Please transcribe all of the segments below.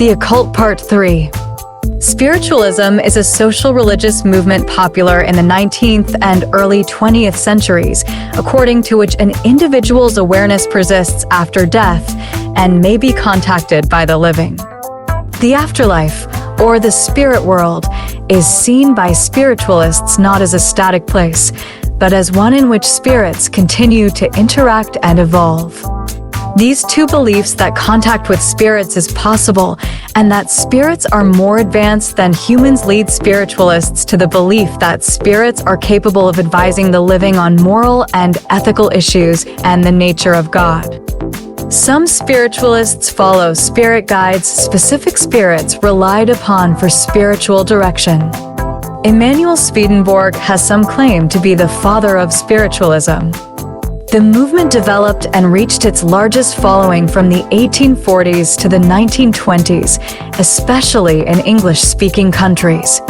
The Occult Part 3. Spiritualism is a social religious movement popular in the 19th and early 20th centuries, according to which an individual's awareness persists after death and may be contacted by the living. The afterlife, or the spirit world, is seen by spiritualists not as a static place, but as one in which spirits continue to interact and evolve. These two beliefs that contact with spirits is possible and that spirits are more advanced than humans lead spiritualists to the belief that spirits are capable of advising the living on moral and ethical issues and the nature of God. Some spiritualists follow spirit guides, specific spirits relied upon for spiritual direction. Emanuel Swedenborg has some claim to be the father of spiritualism. The movement developed and reached its largest following from the 1840s to the 1920s, especially in English-speaking countries.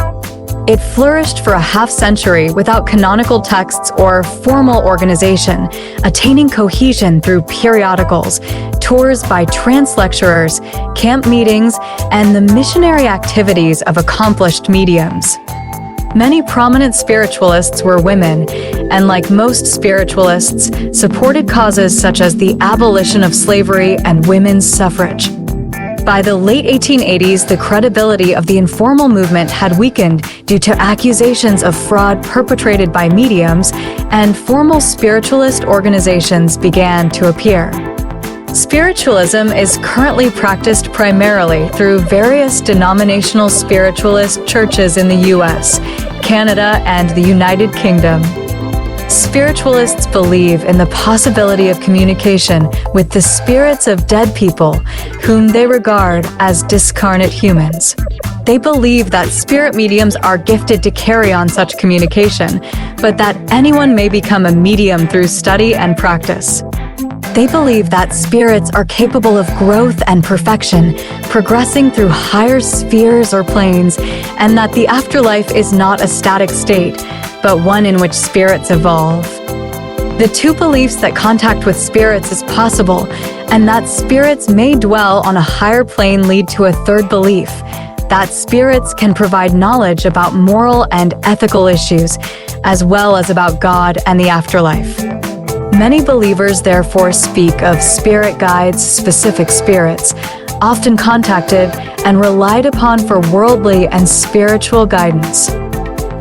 It flourished for a half-century without canonical texts or formal organization, attaining cohesion through periodicals, tours by trance lecturers, camp meetings, and the missionary activities of accomplished mediums. Many prominent spiritualists were women, and like most spiritualists, supported causes such as the abolition of slavery and women's suffrage. By the late 1880s, the credibility of the informal movement had weakened due to accusations of fraud perpetrated by mediums, and formal spiritualist organizations began to appear. Spiritualism is currently practiced primarily through various denominational spiritualist churches in the U.S., Canada, and the United Kingdom. Spiritualists believe in the possibility of communication with the spirits of dead people, whom they regard as discarnate humans. They believe that spirit mediums are gifted to carry on such communication, but that anyone may become a medium through study and practice. They believe that spirits are capable of growth and perfection, progressing through higher spheres or planes, and that the afterlife is not a static state, but one in which spirits evolve. The two beliefs that contact with spirits is possible, and that spirits may dwell on a higher plane lead to a third belief, that spirits can provide knowledge about moral and ethical issues, as well as about God and the afterlife. Many believers therefore speak of spirit guides, specific spirits, often contacted and relied upon for worldly and spiritual guidance.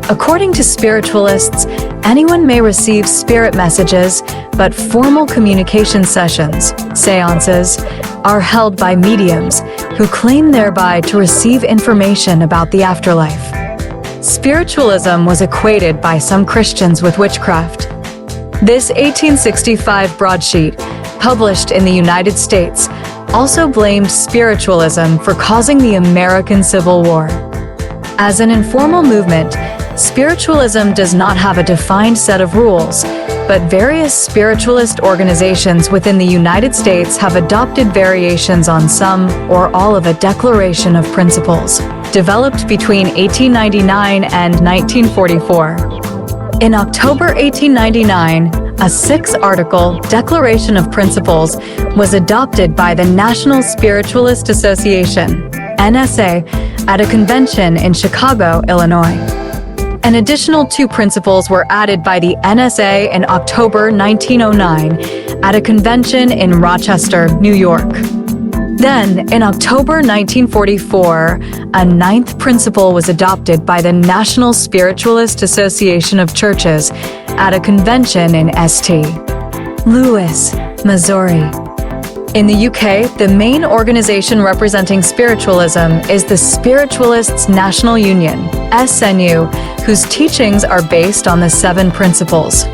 According to spiritualists, anyone may receive spirit messages, but formal communication sessions, seances, are held by mediums who claim thereby to receive information about the afterlife. Spiritualism was equated by some Christians with witchcraft. This 1865 broadsheet, published in the United States, also blamed spiritualism for causing the American Civil War. As an informal movement, spiritualism does not have a defined set of rules, but various spiritualist organizations within the United States have adopted variations on some or all of a declaration of principles, developed between 1899 and 1944. In October 1899, a 6-article Declaration of Principles was adopted by the National Spiritualist Association, NSA, at a convention in Chicago, Illinois. An additional 2 principles were added by the NSA in October 1909 at a convention in Rochester, New York. Then, in October 1944, a 9th principle was adopted by the National Spiritualist Association of Churches at a convention in St. Louis, Missouri. In the UK, the main organization representing spiritualism is the Spiritualists National Union, SNU, whose teachings are based on the 7 principles.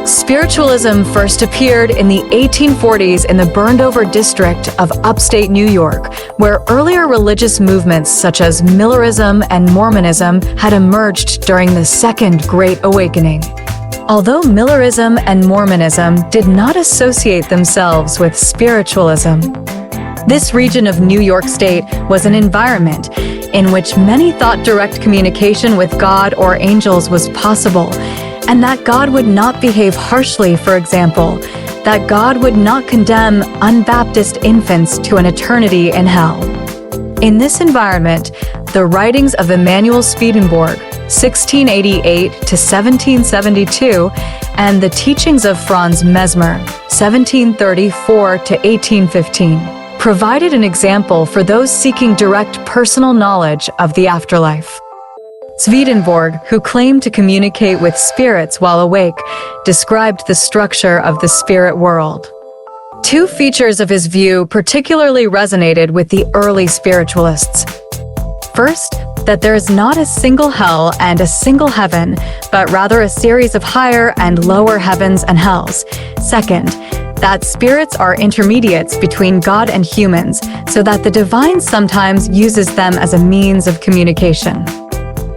Spiritualism first appeared in the 1840s in the burned-over district of upstate New York, where earlier religious movements such as Millerism and Mormonism had emerged during the Second Great Awakening. Although Millerism and Mormonism did not associate themselves with spiritualism, this region of New York State was an environment in which many thought direct communication with God or angels was possible, and that God would not behave harshly, for example, that God would not condemn unbaptized infants to an eternity in hell. In this environment, the writings of Emanuel Swedenborg, 1688 to 1772, and the teachings of Franz Mesmer, 1734 to 1815, provided an example for those seeking direct personal knowledge of the afterlife. Swedenborg, who claimed to communicate with spirits while awake, described the structure of the spirit world. Two features of his view particularly resonated with the early spiritualists. First, that there is not a single hell and a single heaven, but rather a series of higher and lower heavens and hells. Second, that spirits are intermediates between God and humans, so that the divine sometimes uses them as a means of communication.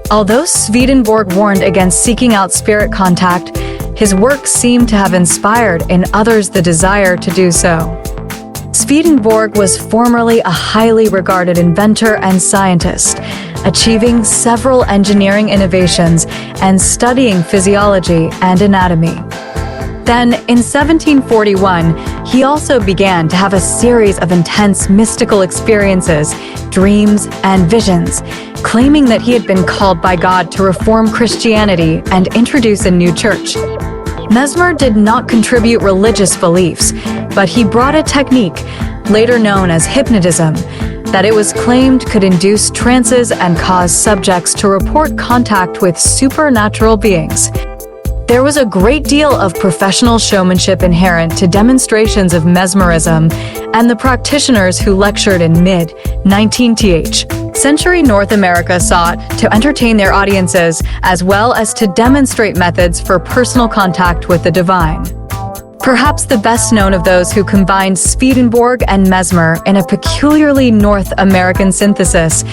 Although Swedenborg warned against seeking out spirit contact, his work seemed to have inspired in others the desire to do so. Swedenborg was formerly a highly regarded inventor and scientist, achieving several engineering innovations and studying physiology and anatomy. Then, in 1741, he also began to have a series of intense mystical experiences, dreams, and visions, claiming that he had been called by God to reform Christianity and introduce a new church. Mesmer did not contribute religious beliefs, but he brought a technique, later known as hypnotism, that it was claimed could induce trances and cause subjects to report contact with supernatural beings. There was a great deal of professional showmanship inherent to demonstrations of mesmerism, and the practitioners who lectured in mid-nineteenth century North America sought to entertain their audiences as well as to demonstrate methods for personal contact with the divine. Perhaps the best known of those who combined Swedenborg and Mesmer in a peculiarly North American synthesis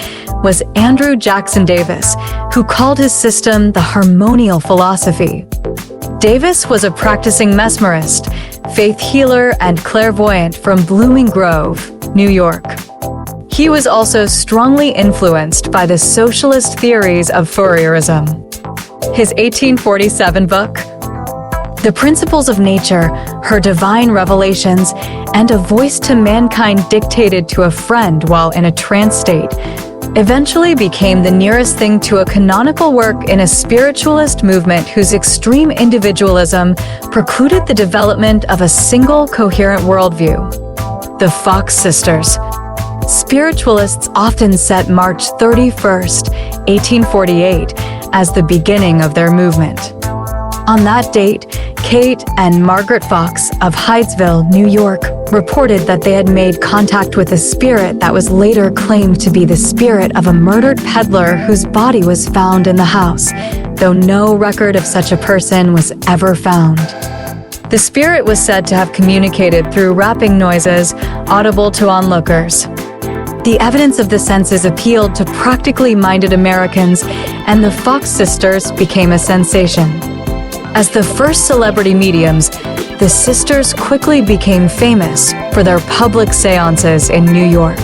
was Andrew Jackson Davis, who called his system the harmonial philosophy. Davis was a practicing mesmerist, faith healer, and clairvoyant from Blooming Grove, New York. He was also strongly influenced by the socialist theories of Fourierism. His 1847 book, The Principles of Nature, Her Divine Revelations, and A Voice to Mankind Dictated to a Friend While in a Trance State, eventually became the nearest thing to a canonical work in a spiritualist movement whose extreme individualism precluded the development of a single coherent worldview. The Fox Sisters. Spiritualists often set March 31st, 1848, as the beginning of their movement. On that date, Kate and Margaret Fox of Hydesville, New York, reported that they had made contact with a spirit that was later claimed to be the spirit of a murdered peddler whose body was found in the house, though no record of such a person was ever found. The spirit was said to have communicated through rapping noises audible to onlookers. The evidence of the senses appealed to practically minded Americans, and the Fox Sisters became a sensation. As the first celebrity mediums, the sisters quickly became famous for their public seances in New York.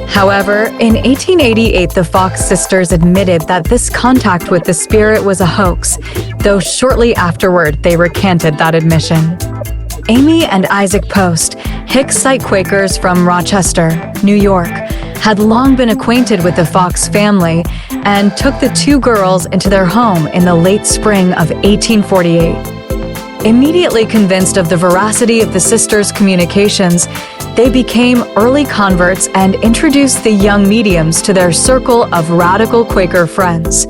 However, in 1888, the Fox Sisters admitted that this contact with the spirit was a hoax, though shortly afterward they recanted that admission. Amy and Isaac Post, Hicksite Quakers from Rochester, New York, had long been acquainted with the Fox family and took the two girls into their home in the late spring of 1848. Immediately convinced of the veracity of the sisters' communications, they became early converts and introduced the young mediums to their circle of radical Quaker friends.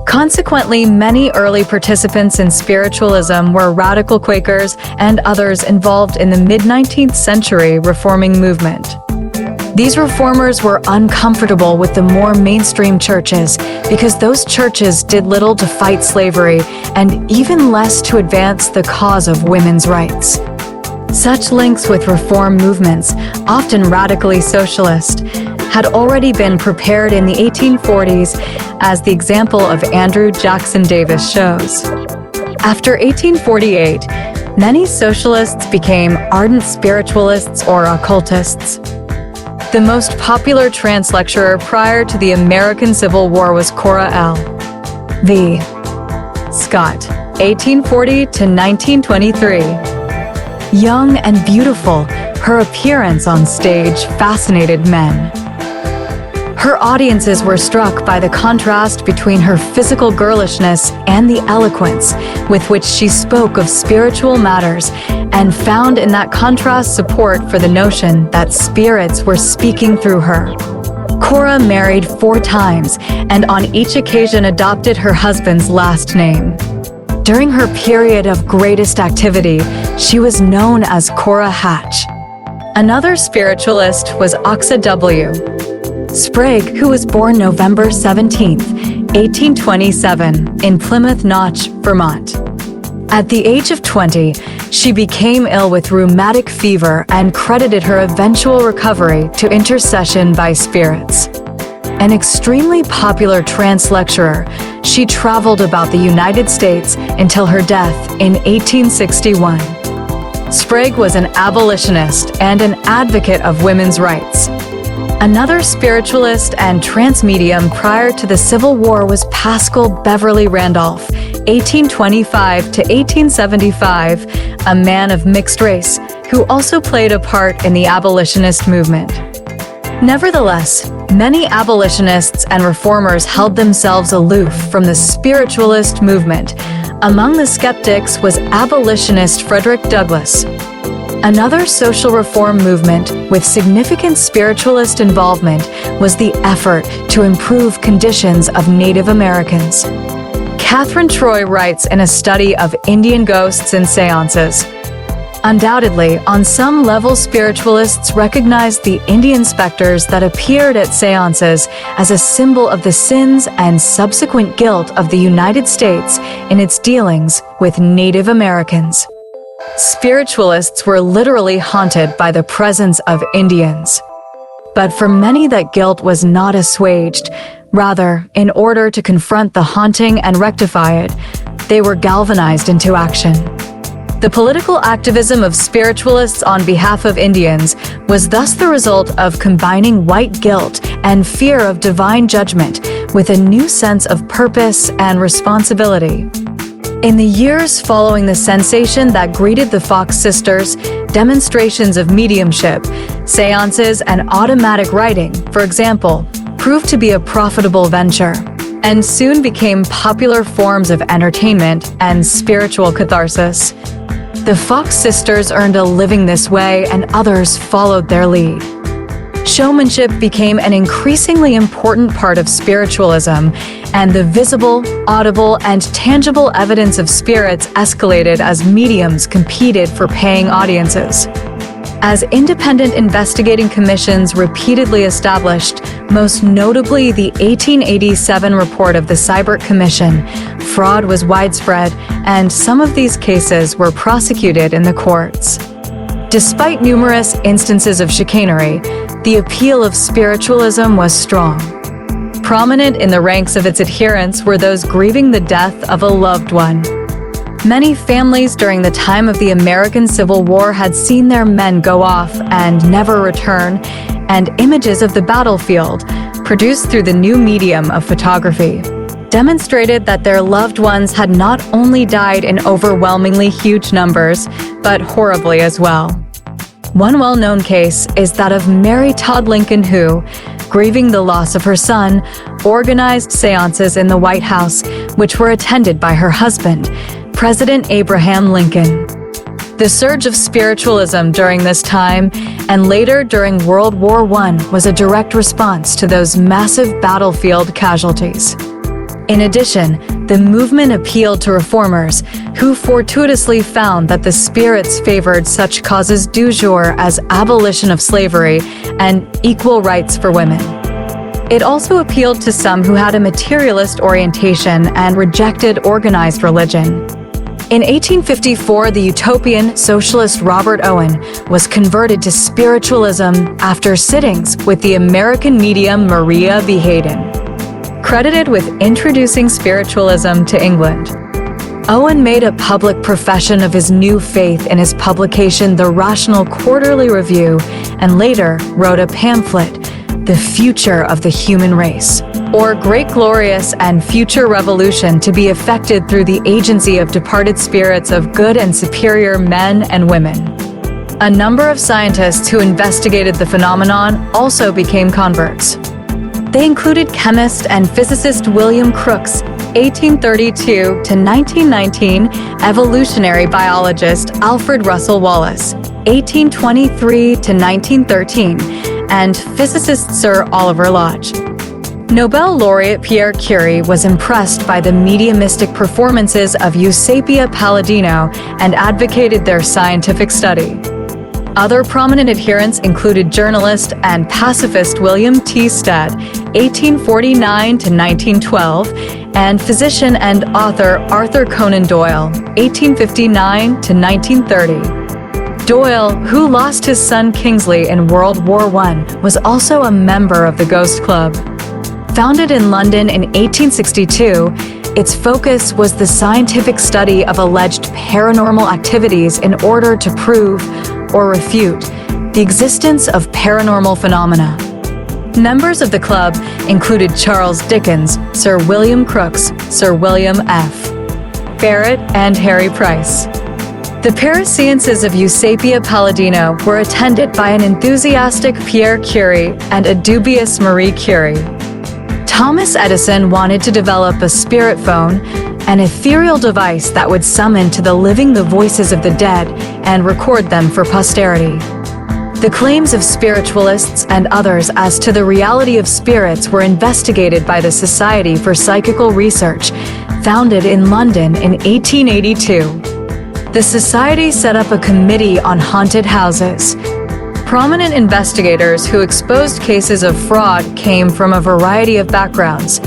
Consequently, many early participants in spiritualism were radical Quakers and others involved in the mid-19th century reforming movement. These reformers were uncomfortable with the more mainstream churches because those churches did little to fight slavery and even less to advance the cause of women's rights. Such links with reform movements, often radically socialist, had already been prepared in the 1840s, as the example of Andrew Jackson Davis shows. After 1848, many socialists became ardent spiritualists or occultists. The most popular trance lecturer prior to the American Civil War was Cora L. V. Scott, 1840 to 1923. Young and beautiful, her appearance on stage fascinated men. Her audiences were struck by the contrast between her physical girlishness and the eloquence with which she spoke of spiritual matters, and found in that contrast support for the notion that spirits were speaking through her. Cora married 4 times, and on each occasion adopted her husband's last name. During her period of greatest activity, she was known as Cora Hatch. Another spiritualist was Oxa W. Sprague, who was born November 17, 1827, in Plymouth Notch, Vermont. At the age of 20, she became ill with rheumatic fever and credited her eventual recovery to intercession by spirits. An extremely popular trance lecturer, she traveled about the United States until her death in 1861. Sprague was an abolitionist and an advocate of women's rights. Another spiritualist and trance medium prior to the Civil War was Paschal Beverly Randolph, 1825 to 1875, a man of mixed race who also played a part in the abolitionist movement. Nevertheless, many abolitionists and reformers held themselves aloof from the spiritualist movement. Among the skeptics was abolitionist Frederick Douglass. Another social reform movement with significant spiritualist involvement was the effort to improve conditions of Native Americans. Catherine Troy writes in a study of Indian ghosts and seances, "Undoubtedly, on some level spiritualists recognized the Indian specters that appeared at seances as a symbol of the sins and subsequent guilt of the United States in its dealings with Native Americans." Spiritualists were literally haunted by the presence of Indians. But for many, that guilt was not assuaged. Rather, in order to confront the haunting and rectify it, they were galvanized into action. The political activism of spiritualists on behalf of Indians was thus the result of combining white guilt and fear of divine judgment with a new sense of purpose and responsibility. In the years following the sensation that greeted the Fox sisters, demonstrations of mediumship, seances, and automatic writing, for example, proved to be a profitable venture, and soon became popular forms of entertainment and spiritual catharsis. The Fox sisters earned a living this way, and others followed their lead. Showmanship became an increasingly important part of spiritualism, and the visible, audible, and tangible evidence of spirits escalated as mediums competed for paying audiences. As independent investigating commissions repeatedly established, most notably the 1887 report of the Seibert Commission, fraud was widespread, and some of these cases were prosecuted in the courts. Despite numerous instances of chicanery, the appeal of spiritualism was strong. Prominent in the ranks of its adherents were those grieving the death of a loved one. Many families during the time of the American Civil War had seen their men go off and never return, and images of the battlefield, produced through the new medium of photography, demonstrated that their loved ones had not only died in overwhelmingly huge numbers, but horribly as well. One well-known case is that of Mary Todd Lincoln, who, grieving the loss of her son, organized seances in the White House, which were attended by her husband, President Abraham Lincoln. The surge of spiritualism during this time, and later during World War I, was a direct response to those massive battlefield casualties. In addition, the movement appealed to reformers, who fortuitously found that the spirits favored such causes du jour as abolition of slavery and equal rights for women. It also appealed to some who had a materialist orientation and rejected organized religion. In 1854, the utopian socialist Robert Owen was converted to spiritualism after sittings with the American medium Maria B. Hayden. Credited with introducing spiritualism to England, Owen made a public profession of his new faith in his publication The Rational Quarterly Review, and later wrote a pamphlet, The Future of the Human Race, or Great Glorious and Future Revolution, to be effected through the agency of departed spirits of good and superior men and women. A number of scientists who investigated the phenomenon also became converts. They included chemist and physicist William Crookes, 1832 to 1919, evolutionary biologist Alfred Russel Wallace, 1823 to 1913, and physicist Sir Oliver Lodge. Nobel laureate Pierre Curie was impressed by the mediumistic performances of Eusapia Palladino and advocated their scientific study. Other prominent adherents included journalist and pacifist William T. Stead, 1849 to 1912, and physician and author Arthur Conan Doyle, 1859 to 1930. Doyle, who lost his son Kingsley in World War I, was also a member of the Ghost Club. Founded in London in 1862, its focus was the scientific study of alleged paranormal activities in order to prove or refute the existence of paranormal phenomena. Members of the club included Charles Dickens, Sir William Crookes, Sir William F. Barrett, and Harry Price. The paraseances of Eusapia Palladino were attended by an enthusiastic Pierre Curie and a dubious Marie Curie. Thomas Edison wanted to develop a spirit phone, an ethereal device that would summon to the living the voices of the dead and record them for posterity. The claims of spiritualists and others as to the reality of spirits were investigated by the Society for Psychical Research, founded in London in 1882. The society set up a committee on haunted houses. Prominent investigators who exposed cases of fraud came from a variety of backgrounds,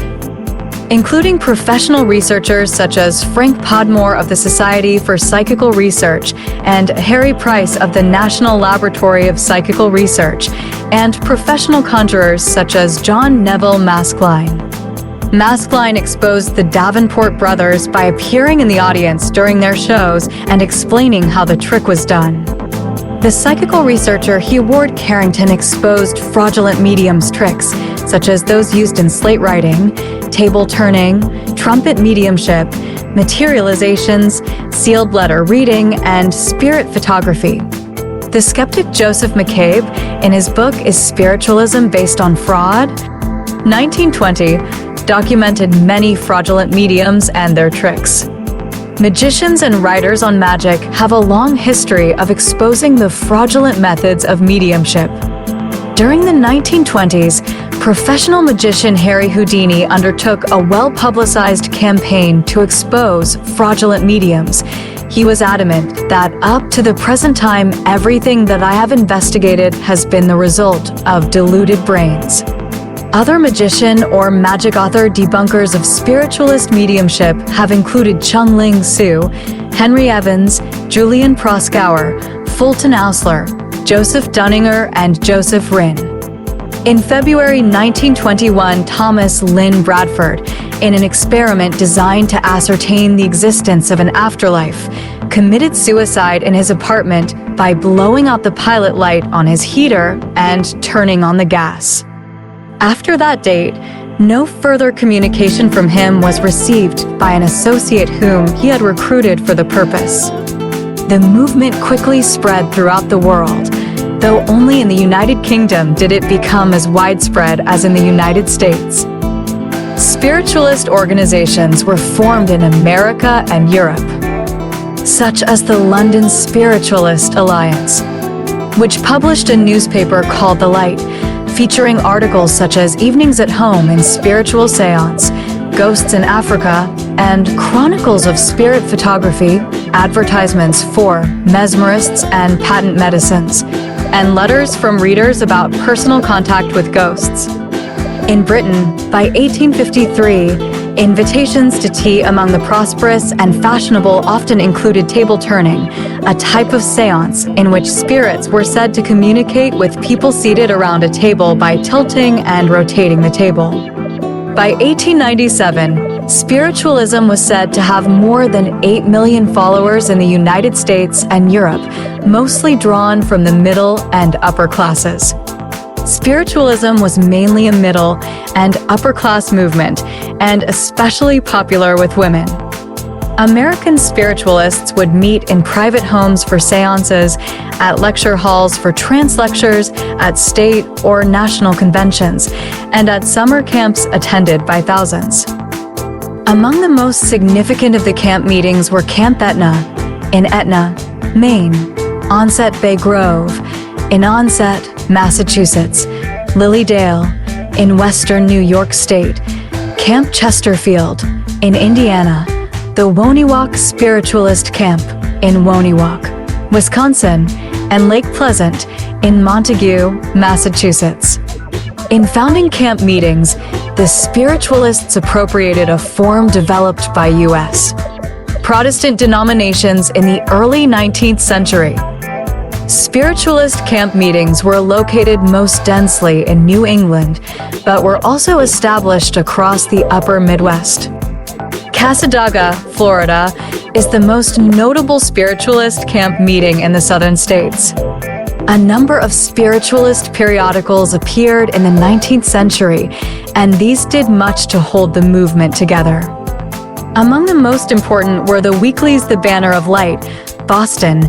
including professional researchers such as Frank Podmore of the Society for Psychical Research and Harry Price of the National Laboratory of Psychical Research, and professional conjurers such as John Neville Maskelyne. Maskelyne exposed the Davenport brothers by appearing in the audience during their shows and explaining how the trick was done. The psychical researcher Hugh Ward Carrington exposed fraudulent mediums tricks, such as those used in slate writing, table turning, trumpet mediumship, materializations, sealed letter reading, and spirit photography. The skeptic Joseph McCabe, in his book Is Spiritualism Based on Fraud? 1920, documented many fraudulent mediums and their tricks. Magicians and writers on magic have a long history of exposing the fraudulent methods of mediumship. During the 1920s, professional magician Harry Houdini undertook a well-publicized campaign to expose fraudulent mediums. He was adamant that up to the present time, everything that I have investigated has been the result of deluded brains. Other magician or magic author debunkers of spiritualist mediumship have included Chung Ling Soo, Henry Evans, Julian Proskauer, Fulton Ausler, Joseph Dunninger, and Joseph Rinn. In February 1921, Thomas Lynn Bradford, in an experiment designed to ascertain the existence of an afterlife, committed suicide in his apartment by blowing out the pilot light on his heater and turning on the gas. After that date, no further communication from him was received by an associate whom he had recruited for the purpose. The movement quickly spread throughout the world, though only in the United Kingdom did it become as widespread as in the United States. Spiritualist organizations were formed in America and Europe, such as the London Spiritualist Alliance, which published a newspaper called The Light, featuring articles such as Evenings at Home and Spiritual Seance, Ghosts in Africa, and chronicles of spirit photography, advertisements for mesmerists and patent medicines, and letters from readers about personal contact with ghosts. In Britain, by 1853, invitations to tea among the prosperous and fashionable often included table turning, a type of seance in which spirits were said to communicate with people seated around a table by tilting and rotating the table. By 1897, spiritualism was said to have more than 8 million followers in the United States and Europe, mostly drawn from the middle and upper classes. Spiritualism was mainly a middle and upper class movement, and especially popular with women. American spiritualists would meet in private homes for seances, at lecture halls for trance lectures, at state or national conventions, and at summer camps attended by thousands. Among the most significant of the camp meetings were Camp Etna in Etna, Maine, Onset Bay Grove in Onset, Massachusetts, Lily Dale in western New York State, Camp Chesterfield in Indiana, the Woniwak Spiritualist Camp in Woniwak, Wisconsin, and Lake Pleasant in Montague, Massachusetts. In founding camp meetings, the spiritualists appropriated a form developed by U.S. Protestant denominations in the early 19th century. Spiritualist camp meetings were located most densely in New England, but were also established across the upper Midwest. Cassadaga, Florida, is the most notable spiritualist camp meeting in the southern states. A number of spiritualist periodicals appeared in the 19th century, and these did much to hold the movement together. Among the most important were the weeklies The Banner of Light, Boston,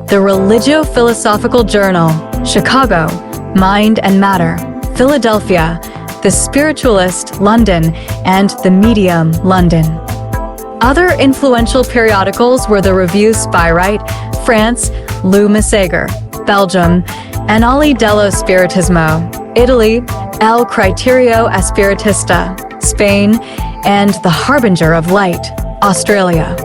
the Religio-Philosophical Journal, Chicago, Mind and Matter, Philadelphia, The Spiritualist, London, and The Medium, London. Other influential periodicals were the Revue Spirite, France, Lou Messager, Belgium, Annali dello Spiritismo, Italy, El Criterio Espiritista, Spain, and The Harbinger of Light, Australia.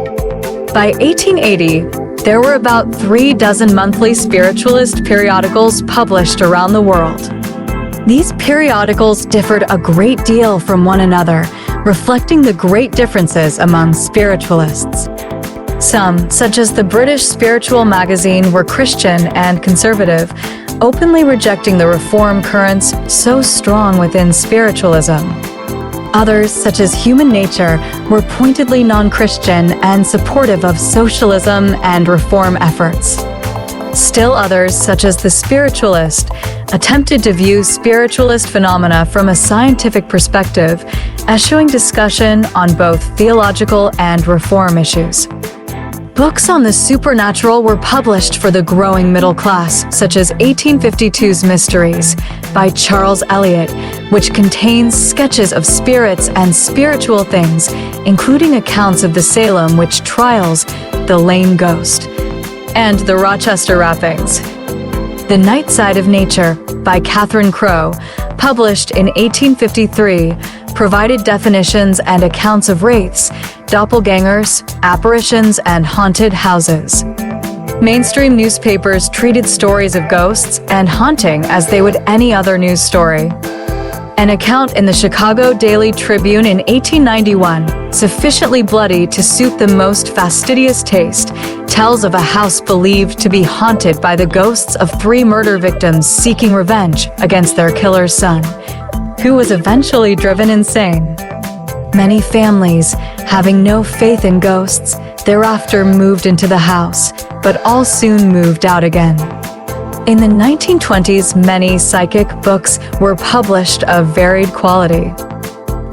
By 1880, there were about 36 monthly spiritualist periodicals published around the world. These periodicals differed a great deal from one another, reflecting the great differences among spiritualists. Some, such as the British Spiritual magazine, were Christian and conservative, openly rejecting the reform currents so strong within spiritualism. Others, such as Human Nature, were pointedly non-Christian and supportive of socialism and reform efforts. Still others, such as the Spiritualist, attempted to view spiritualist phenomena from a scientific perspective, eschewing discussion on both theological and reform issues. Books on the supernatural were published for the growing middle class, such as 1852's Mysteries by Charles Eliot, which contains sketches of spirits and spiritual things, including accounts of the Salem witch trials, the Lane Ghost, and the Rochester Rappings. The Night Side of Nature by Catherine Crowe, published in 1853, provided definitions and accounts of wraiths, doppelgangers, apparitions, and haunted houses. Mainstream newspapers treated stories of ghosts and haunting as they would any other news story. An account in the Chicago Daily Tribune in 1891, sufficiently bloody to suit the most fastidious taste, tells of a house believed to be haunted by the ghosts of 3 murder victims seeking revenge against their killer's son, who was eventually driven insane. Many families, having no faith in ghosts, thereafter moved into the house, but all soon moved out again. In the 1920s, many psychic books were published of varied quality.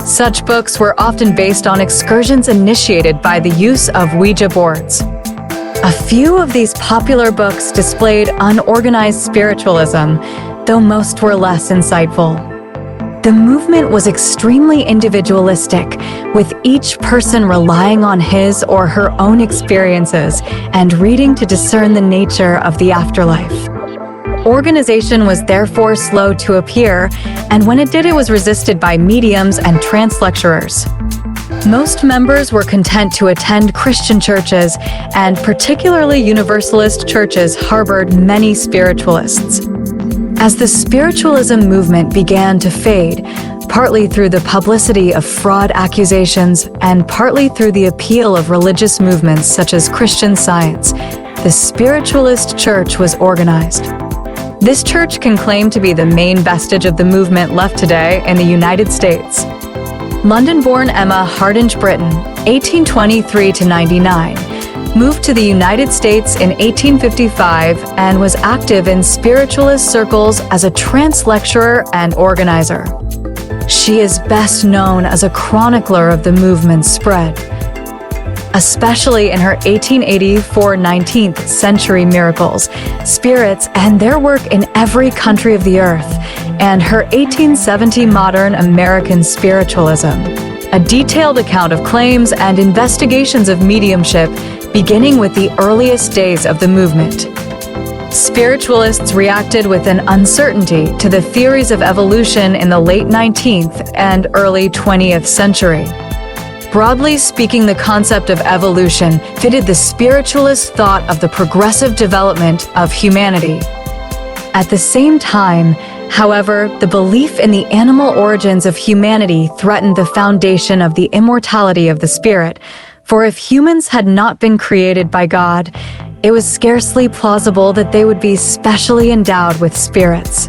Such books were often based on excursions initiated by the use of Ouija boards. A few of these popular books displayed unorganized spiritualism, though most were less insightful. The movement was extremely individualistic, with each person relying on his or her own experiences and reading to discern the nature of the afterlife. Organization was therefore slow to appear, and when it did, it was resisted by mediums and trance lecturers. Most members were content to attend Christian churches, and particularly Universalist churches harbored many spiritualists. As the spiritualism movement began to fade, partly through the publicity of fraud accusations and partly through the appeal of religious movements such as Christian Science, the spiritualist church was organized. This church can claim to be the main vestige of the movement left today in the United States. London-born Emma Hardinge Britten, 1823-99, moved to the United States in 1855 and was active in spiritualist circles as a trance lecturer and organizer. She is best known as a chronicler of the movement's spread. especially in her 1884 19th century miracles, spirits, and their work in every country of the earth, and her 1870 modern American spiritualism, a detailed account of claims and investigations of mediumship beginning with the earliest days of the movement. Spiritualists reacted with an uncertainty to the theories of evolution in the late 19th and early 20th century. Broadly speaking, the concept of evolution fitted the spiritualist thought of the progressive development of humanity. At the same time, however, the belief in the animal origins of humanity threatened the foundation of the immortality of the spirit, for if humans had not been created by God, it was scarcely plausible that they would be specially endowed with spirits.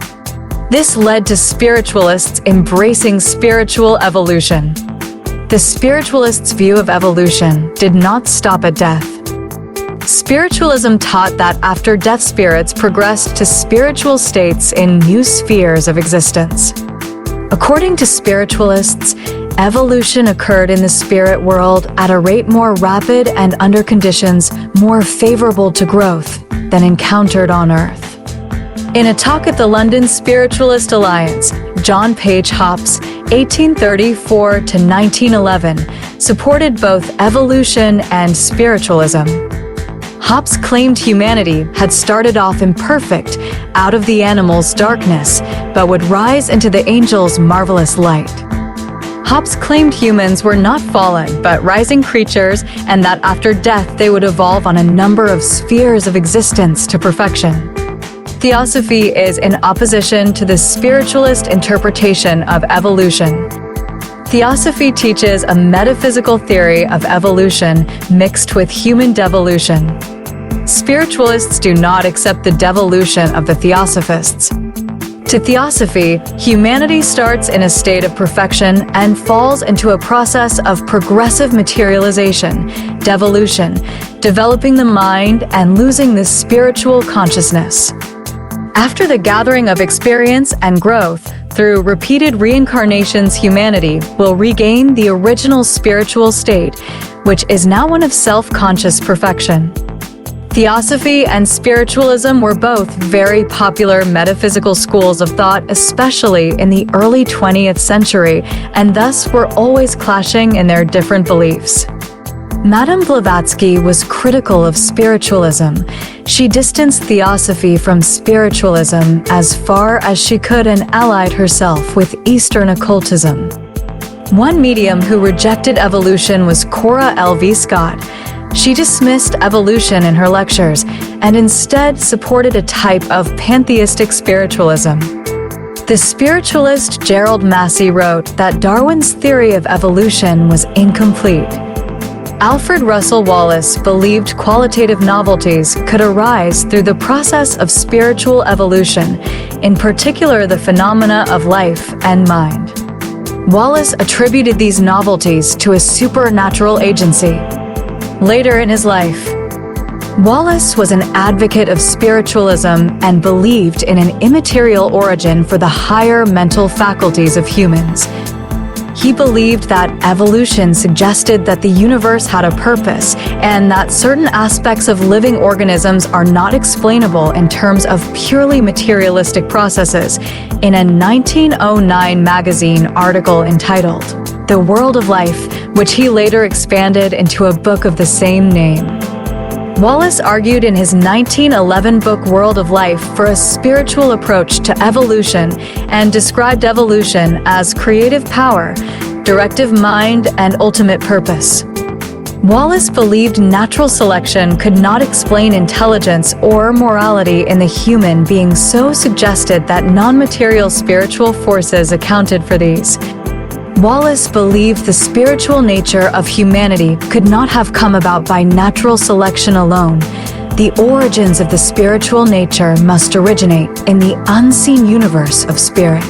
This led to spiritualists embracing spiritual evolution. The spiritualists' view of evolution did not stop at death. Spiritualism taught that after death, spirits progressed to spiritual states in new spheres of existence. According to spiritualists, evolution occurred in the spirit world at a rate more rapid and under conditions more favorable to growth than encountered on Earth. In a talk at the London Spiritualist Alliance, John Page Hobbes, 1834 to 1911, supported both evolution and spiritualism. Hobbes claimed humanity had started off imperfect, out of the animal's darkness, but would rise into the angel's marvelous light. Hobbes claimed humans were not fallen, but rising creatures, and that after death they would evolve on a number of spheres of existence to perfection. Theosophy is in opposition to the spiritualist interpretation of evolution. Theosophy teaches a metaphysical theory of evolution mixed with human devolution. Spiritualists do not accept the devolution of the theosophists. To theosophy, humanity starts in a state of perfection and falls into a process of progressive materialization, devolution, developing the mind and losing the spiritual consciousness. After the gathering of experience and growth, through repeated reincarnations, humanity will regain the original spiritual state, which is now one of self-conscious perfection. Theosophy and spiritualism were both very popular metaphysical schools of thought, especially in the early 20th century, and thus were always clashing in their different beliefs. Madame Blavatsky was critical of spiritualism. She distanced theosophy from spiritualism as far as she could and allied herself with Eastern occultism. One medium who rejected evolution was Cora L.V. Scott. She dismissed evolution in her lectures and instead supported a type of pantheistic spiritualism. The spiritualist Gerald Massey wrote that Darwin's theory of evolution was incomplete. Alfred Russel Wallace believed qualitative novelties could arise through the process of spiritual evolution, in particular the phenomena of life and mind. Wallace attributed these novelties to a supernatural agency. Later in his life, Wallace was an advocate of spiritualism and believed in an immaterial origin for the higher mental faculties of humans. He believed that evolution suggested that the universe had a purpose and that certain aspects of living organisms are not explainable in terms of purely materialistic processes, in a 1909 magazine article entitled The World of Life, which he later expanded into a book of the same name. Wallace argued in his 1911 book World of Life for a spiritual approach to evolution and described evolution as creative power, directive mind, and ultimate purpose. Wallace believed natural selection could not explain intelligence or morality in the human being, so suggested that non-material spiritual forces accounted for these. Wallace believed the spiritual nature of humanity could not have come about by natural selection alone. The origins of the spiritual nature must originate in the unseen universe of spirit.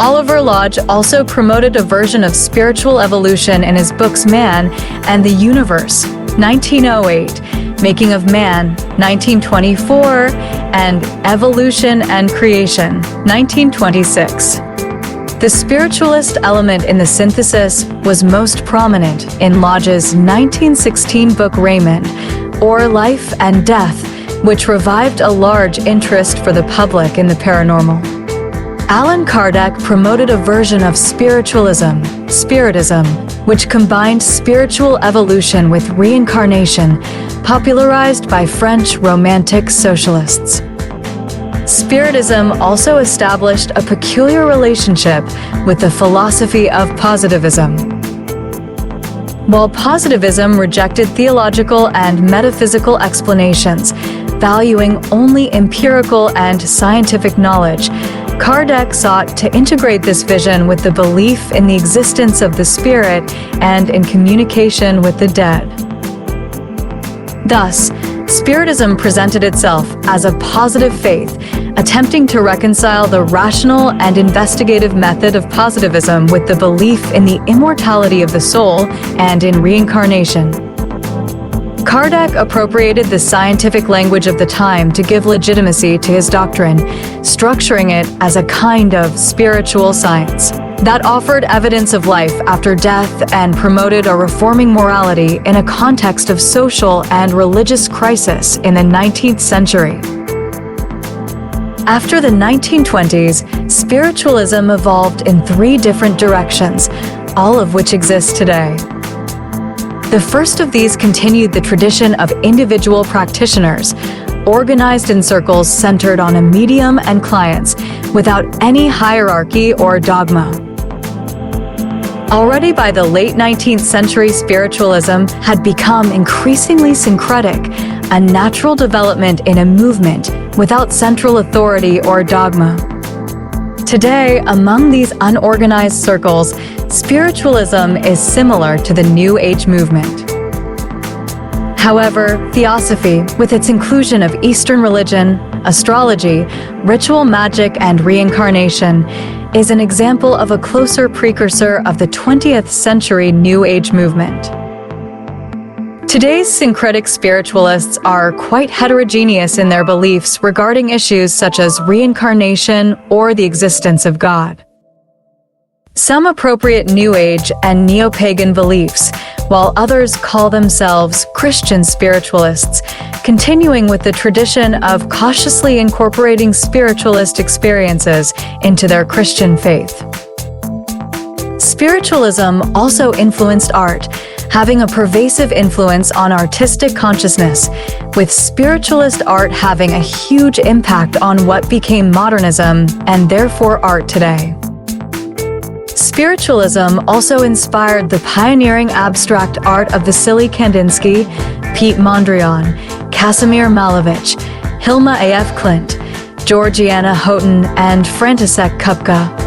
Oliver Lodge also promoted a version of spiritual evolution in his books Man and the Universe, 1908, Making of Man, 1924, and Evolution and Creation, 1926. The spiritualist element in the synthesis was most prominent in Lodge's 1916 book Raymond, or Life and Death, which revived a large interest for the public in the paranormal. Allan Kardec promoted a version of spiritualism, Spiritism, which combined spiritual evolution with reincarnation, popularized by French Romantic socialists. Spiritism also established a peculiar relationship with the philosophy of positivism. While positivism rejected theological and metaphysical explanations, valuing only empirical and scientific knowledge, Kardec sought to integrate this vision with the belief in the existence of the spirit and in communication with the dead. Thus, Spiritism presented itself as a positive faith, attempting to reconcile the rational and investigative method of positivism with the belief in the immortality of the soul and in reincarnation. Kardec appropriated the scientific language of the time to give legitimacy to his doctrine, structuring it as a kind of spiritual science that offered evidence of life after death and promoted a reforming morality in a context of social and religious crisis in the 19th century. After the 1920s, spiritualism evolved in 3 different directions, all of which exist today. The first of these continued the tradition of individual practitioners, organized in circles centered on a medium and clients, without any hierarchy or dogma. Already by the late 19th century, spiritualism had become increasingly syncretic, a natural development in a movement without central authority or dogma. Today, among these unorganized circles, spiritualism is similar to the New Age movement. However, theosophy, with its inclusion of Eastern religion, astrology, ritual magic, and reincarnation, is an example of a closer precursor of the 20th century New Age movement. Today's syncretic spiritualists are quite heterogeneous in their beliefs regarding issues such as reincarnation or the existence of God. Some appropriate New Age and neo-pagan beliefs, while others call themselves Christian spiritualists, continuing with the tradition of cautiously incorporating spiritualist experiences into their Christian faith. Spiritualism also influenced art, having a pervasive influence on artistic consciousness, with spiritualist art having a huge impact on what became modernism and therefore art today. Spiritualism also inspired the pioneering abstract art of Vasily Kandinsky, Pete Mondrian, Casimir Malevich, Hilma A.F. Klint, Georgiana Houghton, and František Kupka.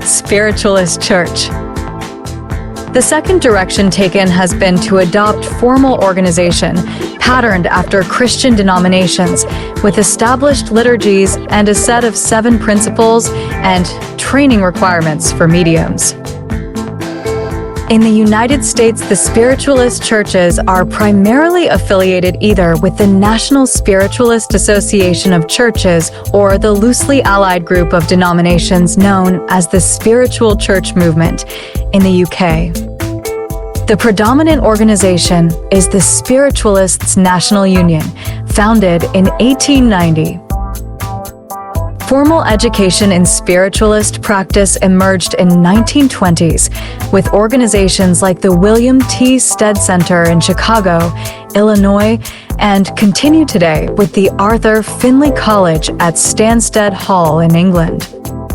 Spiritualist Church. The second direction taken has been to adopt formal organization, patterned after Christian denominations, with established liturgies and a set of 7 principles and training requirements for mediums. In the United States, the spiritualist churches are primarily affiliated either with the National Spiritualist Association of Churches or the loosely allied group of denominations known as the Spiritual Church Movement in the UK. The predominant organization is the Spiritualists' National Union, founded in 1890. Formal education in spiritualist practice emerged in 1920s, with organizations like the William T. Stead Center in Chicago, Illinois, and continue today with the Arthur Findlay College at Stansted Hall in England,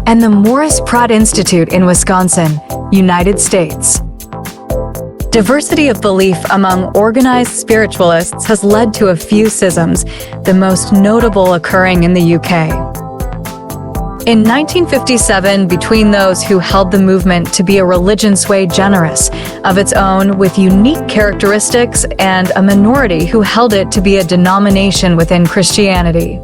and the Morris Pratt Institute in Wisconsin, United States. Diversity of belief among organized spiritualists has led to a few schisms, the most notable occurring in the UK. In 1957, between those who held the movement to be a religion sui generis of its own with unique characteristics and a minority who held it to be a denomination within Christianity.